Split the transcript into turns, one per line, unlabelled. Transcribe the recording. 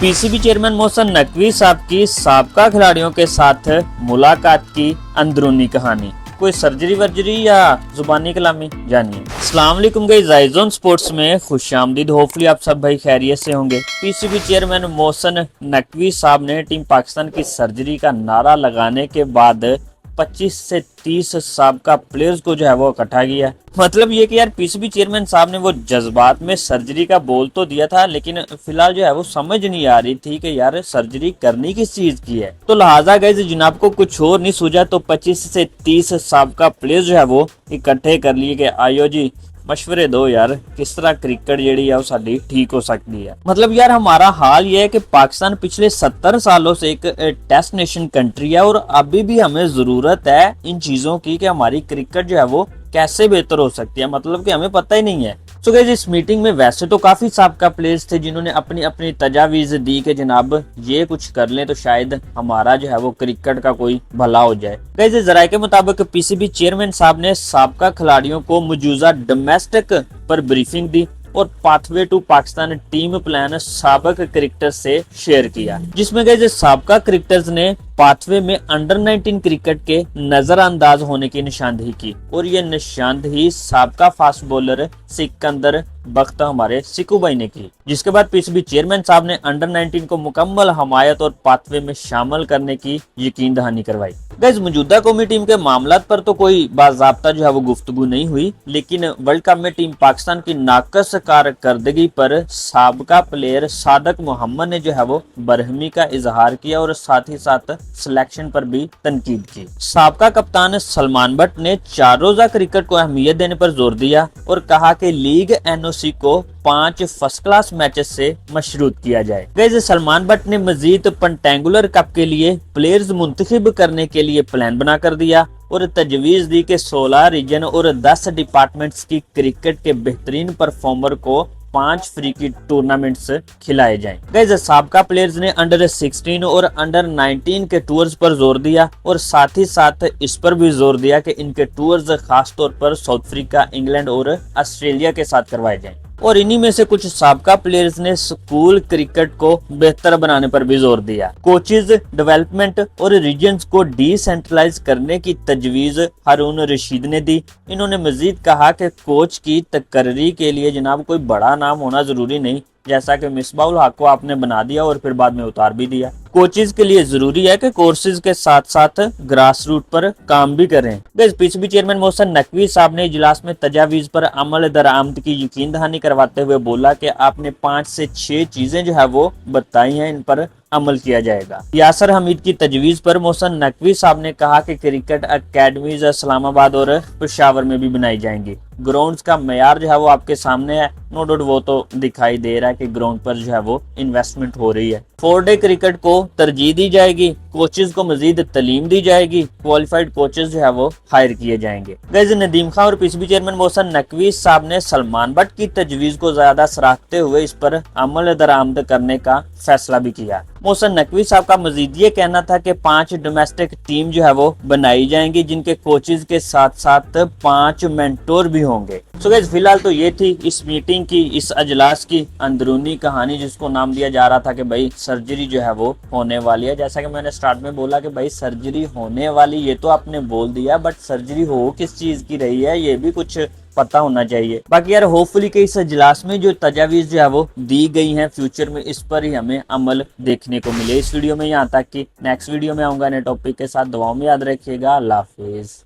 PCB chairman Mohsin Naqvi साहब की साबका खिलाड़ियों के साथ मुलाकात की अंदरूनी कहानी। कोई सर्जरी वर्जरी या जुबानी कलामी, जानिए। अस्सलाम वालेकुम गाइस, आइज़ोन स्पोर्ट्स में खुशामदीद। होपफुली आप सब भाई खैरियत से होंगे। पीसीबी चेयरमैन मोहसन नकवी साहब ने टीम पाकिस्तान की सर्जरी का नारा लगाने के बाद 25 से 30 साबका प्लेयर्स को जो है वो इकट्ठा किया। मतलब ये कि यार पीसीबी चेयरमैन साहब ने वो जज्बात में सर्जरी का बोल तो दिया था, लेकिन फिलहाल जो है वो समझ नहीं आ रही थी कि यार सर्जरी करनी किस चीज की है। तो लिहाजा गाइस जनाब को कुछ और नहीं सूझा तो 25 से 30 साबका प्लेयर्स जो है वो इकट्ठे कर लिए कि आयो जी मशवरे दो यार, किस तरह क्रिकेट जेड़ी है वो साडी ठीक हो सकती है। मतलब यार हमारा हाल ये है कि पाकिस्तान पिछले 70 सालों से एक टेस्ट नेशन कंट्री है और अभी भी हमें जरूरत है इन चीजों की कि हमारी क्रिकेट जो है वो कैसे बेहतर हो सकती है। मतलब कि हमें पता ही नहीं है। तो गाइस इस मीटिंग में वैसे तो काफी साबका प्लेयर्स थे जिन्होंने अपनी अपनी तजावीज दी कि जनाब ये कुछ कर लें तो शायद हमारा जो है वो क्रिकेट का कोई भला हो जाए। गाइस जराये के मुताबिक पीसीबी चेयरमैन साहब ने साबका खिलाड़ियों को मौजूदा डोमेस्टिक पर ब्रीफिंग दी और pathway to Pakistan team plan साबक क्रिकेटर से शेयर किया, जिसमें गाइस साबका क्रिकेटर्स ने पाथवे में अंडर 19 क्रिकेट के नजरअंदाज होने की निशानदेही की और ये निशानदेही साबका फास्ट बॉलर सिकंदर बख्त हमारे सिकू भाई ने की, जिसके बाद पीसीबी चेयरमैन साहब ने अंडर 19 को मुकम्मल हमायत और पाथवे में शामिल करने की यकीन दहानी करवाई। गाइस मौजूदा कौमी टीम के मामलात पर तो कोई बाज़ाब्ता जो है वो गुफ्तगू नहीं हुई, लेकिन वर्ल्ड कप में टीम पाकिस्तान की नाकस कारकर्दगी पर साबका प्लेयर सादक मोहम्मद ने जो है वो बरहमी का इजहार किया और साथ ही साथ सिलेक्शन पर भी तनकीद की। साबका कप्तान सलमान बट ने 4 रोजा क्रिकेट को अहमियत देने पर जोर दिया और कहा कि लीग एनओसी को 5 फर्स्ट क्लास मैचेस से मशरूत किया जाए। गाइस सलमान बट ने मजीद पेंटेंगुलर कप के लिए प्लेयर्स मुंतखब करने के लिए प्लान बना कर दिया और तजवीज दी कि 16 रीजन और 10 डिपार्टमेंट्स की क्रिकेट के बेहतरीन परफॉर्मर को 5 फ्री की टूर्नामेंट्स खिलाए जाएं। गाइस साबका प्लेयर्स ने अंडर 16 और अंडर 19 के टूर्स पर जोर दिया और साथ ही साथ इस पर भी जोर दिया कि इनके टूर्स खास तौर पर साउथ अफ्रीका, इंग्लैंड और ऑस्ट्रेलिया के साथ करवाए जाएं। और इन्हीं में से कुछ साबका प्लेयर्स ने स्कूल क्रिकेट को बेहतर बनाने पर भी जोर दिया। कोचेज डेवलपमेंट और रीजन्स को डिसेंट्रलाइज करने की तजवीज हारून रशीद ने दी। इन्होंने मजीद कहा कि कोच की तकर्री के लिए जनाब कोई बड़ा नाम होना जरूरी नहीं, जैसा कि मिसबाउल हक को आपने बना दिया और फिर बाद में उतार भी दिया। कोचेज के लिए जरूरी है कि कोर्सेज के साथ साथ ग्रास रूट पर काम भी करें। Guys PCB chairman Mohsin Naqvi साहब ने इजलास में तजावीज पर अमल दरामद की यकीन दहानी करवाते हुए बोला कि आपने 5 से 6 चीजें जो है वो बताई हैं, इन पर अमल किया जाएगा। यासर हमीद की तजवीज पर मोहसन नकवी साहब ने कहा कि क्रिकेट अकेडमीज इस्लामाबाद और पेशावर में भी बनाई जाएंगी। ग्राउंड्स का मयार जो है वो आपके सामने है, नो डाउट वो तो दिखाई दे रहा है कि ग्राउंड पर जो है वो इन्वेस्टमेंट हो रही है। 4 डे क्रिकेट को तरजीह दी जाएगी, कोचेज को मजीद तालीम दी जाएगी, क्वालिफाइड कोचेज जो है वो हायर किए जाएंगे। गाइस नदीम खान और पीसीबी चेयरमैन मोहसन नकवी साहब ने सलमान बट की तजवीज को ज्यादा सराहते हुए इस पर अमल दरामद करने का फैसला भी किया। मोहसन नकवी साहब का मजीद ये कहना था कि 5 डोमेस्टिक टीम जो है वो बनाई जाएंगी, जिनके कोचेज के साथ साथ 5 मेंटोर भी होंगे। सो गाइस फिलहाल तो ये थी इस मीटिंग की, इस अजलास की अंदरूनी कहानी, जिसको नाम दिया जा रहा था कि भाई सर्जरी जो है वो होने वाली है। जैसा कि मैंने स्टार्ट में बोला कि भाई सर्जरी होने वाली, ये तो आपने बोल दिया, बट सर्जरी हो किस चीज की रही है ये भी कुछ पता होना चाहिए। बाकी यार होपफुली के इस इजलास में जो तजावीज जो है वो दी गई हैं फ्यूचर में इस पर ही हमें अमल देखने को मिले। इस वीडियो में यहाँ तक कि नेक्स्ट वीडियो में आऊंगा नए टॉपिक के साथ। दुआओं में याद रखिएगा। अल्लाह हाफिज।